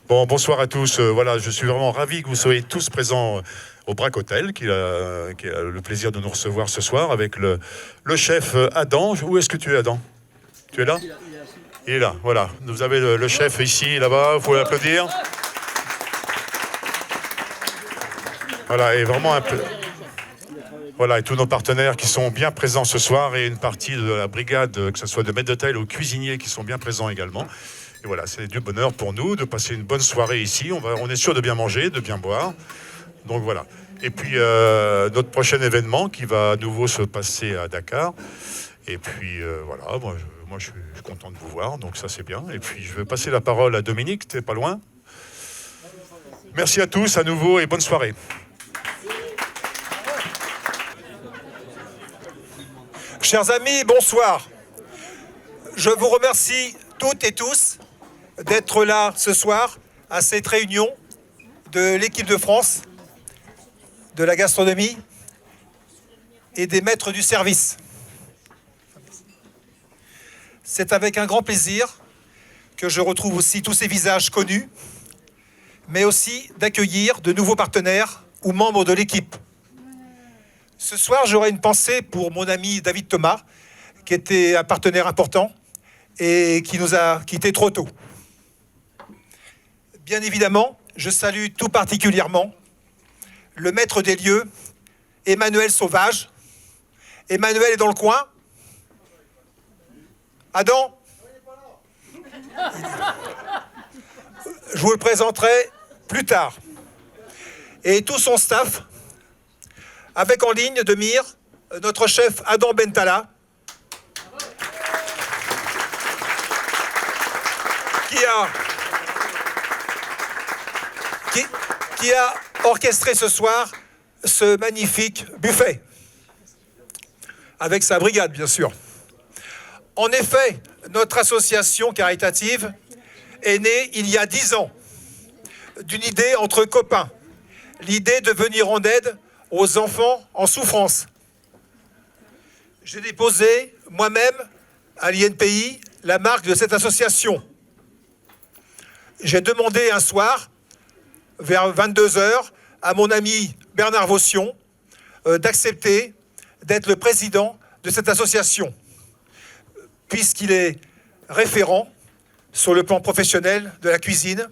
Bon, bonsoir à tous. Voilà, je suis vraiment ravi que vous soyez tous présents au Brac Hotel, qui a le plaisir de nous recevoir ce soir avec le chef Adam. Où est-ce que tu es, Adam? Tu es là? Il est là, voilà. Vous avez le chef ici, là-bas, vous pouvez l'applaudir. Voilà, et vraiment un peu. Voilà, et tous nos partenaires qui sont bien présents ce soir et une partie de la brigade, que ce soit de maîtres d'hôtel ou cuisiniers qui sont bien présents également. Et voilà, c'est du bonheur pour nous de passer une bonne soirée ici. On est sûr de bien manger, de bien boire. Donc voilà. Et puis notre prochain événement qui va à nouveau se passer à Dakar. Et puis voilà, moi je suis content de vous voir, donc ça c'est bien. Et puis je vais passer la parole à Dominique, t'es pas loin. Merci à tous à nouveau et bonne soirée. Chers amis, bonsoir. Je vous remercie toutes et tous d'être là ce soir à cette réunion de l'équipe de France, de la gastronomie et des maîtres du service. C'est avec un grand plaisir que je retrouve aussi tous ces visages connus, mais aussi d'accueillir de nouveaux partenaires ou membres de l'équipe. Ce soir, j'aurai une pensée pour mon ami David Thomas, qui était un partenaire important et qui nous a quittés trop tôt. Bien évidemment, je salue tout particulièrement le maître des lieux, Emmanuel Sauvage. Emmanuel est dans le coin. Adam ? Je vous le présenterai plus tard. Et tout son staff, avec en ligne de mire notre chef Adam Bentala, qui a orchestré ce soir ce magnifique buffet, avec sa brigade, bien sûr. En effet, notre association caritative est née il y a 10 ans d'une idée entre copains, l'idée de venir en aide aux enfants en souffrance. J'ai déposé moi-même à l'INPI la marque de cette association. J'ai demandé un soir, vers 22h, à mon ami Bernard Vaution d'accepter d'être le président de cette association, puisqu'il est référent sur le plan professionnel de la cuisine,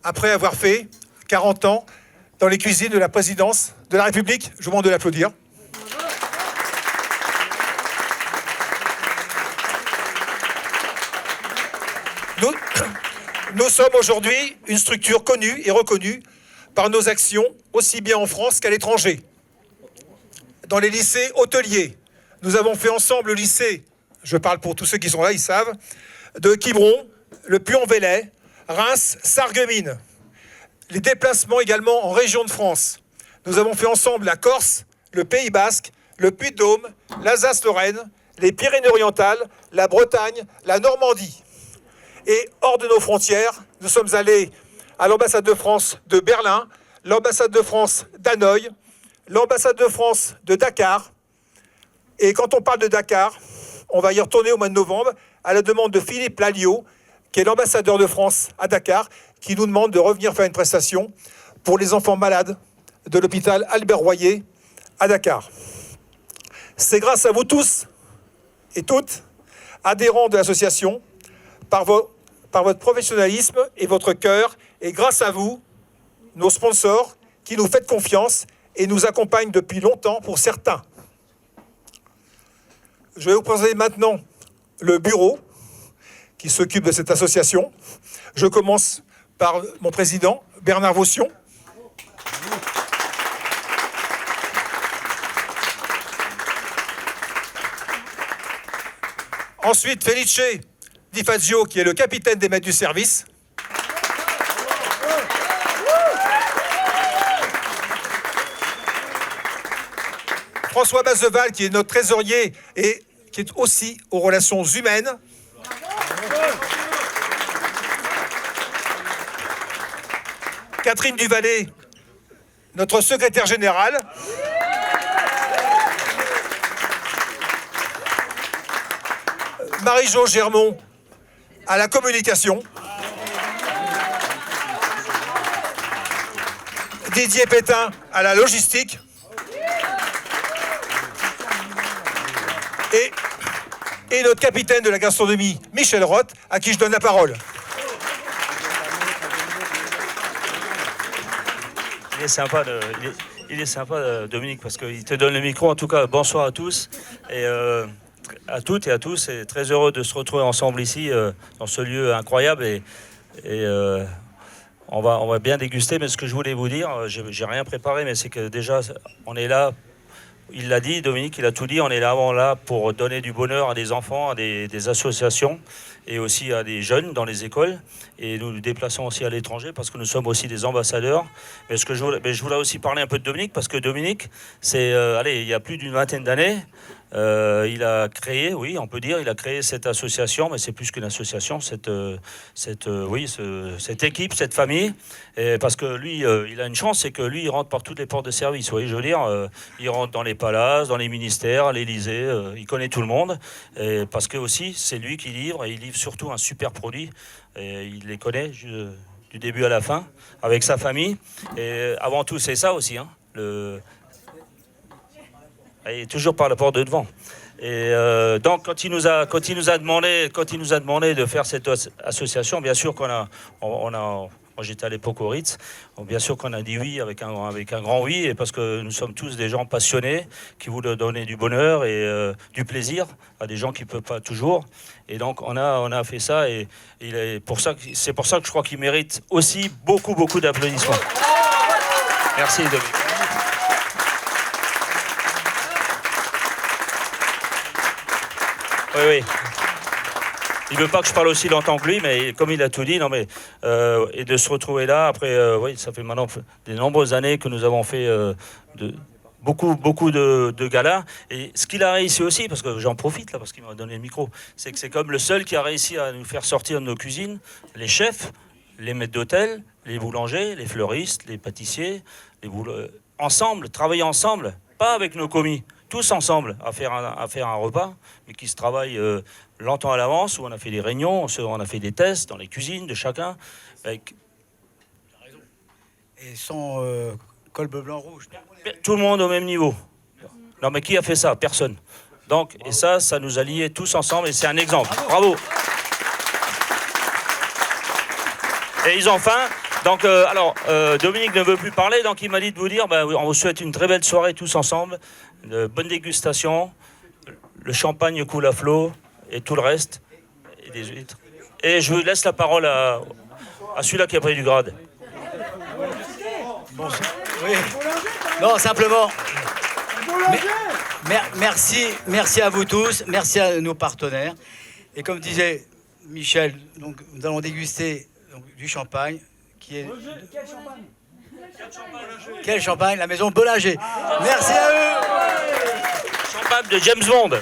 après avoir fait 40 ans dans les cuisines de la présidence de la République. Je vous demande de l'applaudir. Nous sommes aujourd'hui une structure connue et reconnue par nos actions, aussi bien en France qu'à l'étranger. Dans les lycées hôteliers, nous avons fait ensemble le lycée, je parle pour tous ceux qui sont là, ils savent, de Quiberon, le Puy-en-Velay, Reims, Sarreguemines. Les déplacements également en région de France. Nous avons fait ensemble la Corse, le Pays Basque, le Puy-de-Dôme, l'Alsace-Lorraine, les Pyrénées-Orientales, la Bretagne, la Normandie. Et hors de nos frontières, nous sommes allés à l'ambassade de France de Berlin, l'ambassade de France d'Hanoï, l'ambassade de France de Dakar. Et quand on parle de Dakar, on va y retourner au mois de novembre à la demande de Philippe Lalliot, qui est l'ambassadeur de France à Dakar, qui nous demande de revenir faire une prestation pour les enfants malades de l'hôpital Albert Royer à Dakar. C'est grâce à vous tous et toutes, adhérents de l'association, par votre professionnalisme et votre cœur, et grâce à vous, nos sponsors, qui nous faites confiance et nous accompagnent depuis longtemps pour certains. Je vais vous présenter maintenant le bureau qui s'occupe de cette association. Je commence par mon président, Bernard Vaution. Ensuite, Felice Di Fazio, qui est le capitaine des maîtres du service. François Bazeval, qui est notre trésorier et qui est aussi aux relations humaines. Catherine Duvallée, notre secrétaire générale. Marie-Jo Germont à la communication. Didier Pétain à la logistique. Et notre capitaine de la gastronomie, Michel Roth, à qui je donne la parole. Il est sympa, Dominique, parce qu'il te donne le micro. En tout cas, bonsoir à tous et à toutes et à tous. Et très heureux de se retrouver ensemble ici, dans ce lieu incroyable. Et on va bien déguster. Mais ce que je voulais vous dire, j'ai rien préparé, mais c'est que déjà, on est là. Il l'a dit, Dominique, il a tout dit. On est là pour donner du bonheur à des enfants, à des associations et aussi à des jeunes dans les écoles. Et nous nous déplaçons aussi à l'étranger parce que nous sommes aussi des ambassadeurs. Mais je voulais aussi parler un peu de Dominique parce que Dominique, il y a plus d'une vingtaine d'années, il a créé, oui, on peut dire, il a créé cette association, mais c'est plus qu'une association, cette équipe, cette famille. Et parce que lui, il a une chance, c'est que lui, il rentre par toutes les portes de service. Vous voyez, je veux dire, il rentre dans les palaces, dans les ministères, à l'Élysée, il connaît tout le monde. Et parce que aussi, c'est lui qui livre, et il livre surtout un super produit. Et il les connaît du début à la fin, avec sa famille. Et avant tout, c'est ça aussi, hein, et toujours par la porte de devant. Et donc, quand il nous a demandé de faire cette association, bien sûr moi j'étais à l'époque au Ritz, bien sûr qu'on a dit oui avec un grand oui, et parce que nous sommes tous des gens passionnés qui voulaient donner du bonheur et du plaisir à des gens qui ne peuvent pas toujours. Et donc on a fait ça, et c'est pour ça que je crois qu'il mérite aussi beaucoup d'applaudissements. Merci Dominique. Oui. Il veut pas que je parle aussi longtemps que lui, mais comme il a tout dit, et de se retrouver là, après, oui, ça fait maintenant de nombreuses années que nous avons fait beaucoup de galas. Et ce qu'il a réussi aussi, parce que j'en profite là, parce qu'il m'a donné le micro, c'est que c'est comme le seul qui a réussi à nous faire sortir de nos cuisines, les chefs, les maîtres d'hôtel, les boulangers, les fleuristes, les pâtissiers, ensemble, travailler ensemble, pas avec nos commis. Tous ensemble à faire un repas, mais qui se travaille longtemps à l'avance, où on a fait des réunions, on a fait des tests dans les cuisines de chacun. Avec... Et sans colbe blanc-rouge. Tout le monde au même niveau. Non mais qui a fait ça? Personne. Donc, et ça nous a liés tous ensemble, et c'est un exemple. Bravo. Et ils ont faim. Donc, Dominique ne veut plus parler, donc il m'a dit de vous dire, on vous souhaite une très belle soirée tous ensemble, une bonne dégustation, le champagne coule à flot, et tout le reste, et des huîtres. Et je vous laisse la parole à celui-là qui a pris du grade. Bon, oui. Non, simplement, merci à vous tous, merci à nos partenaires. Et comme disait Michel, donc, nous allons déguster du champagne. Quel champagne? La maison Bollinger. Merci à eux. Champagne de James Bond.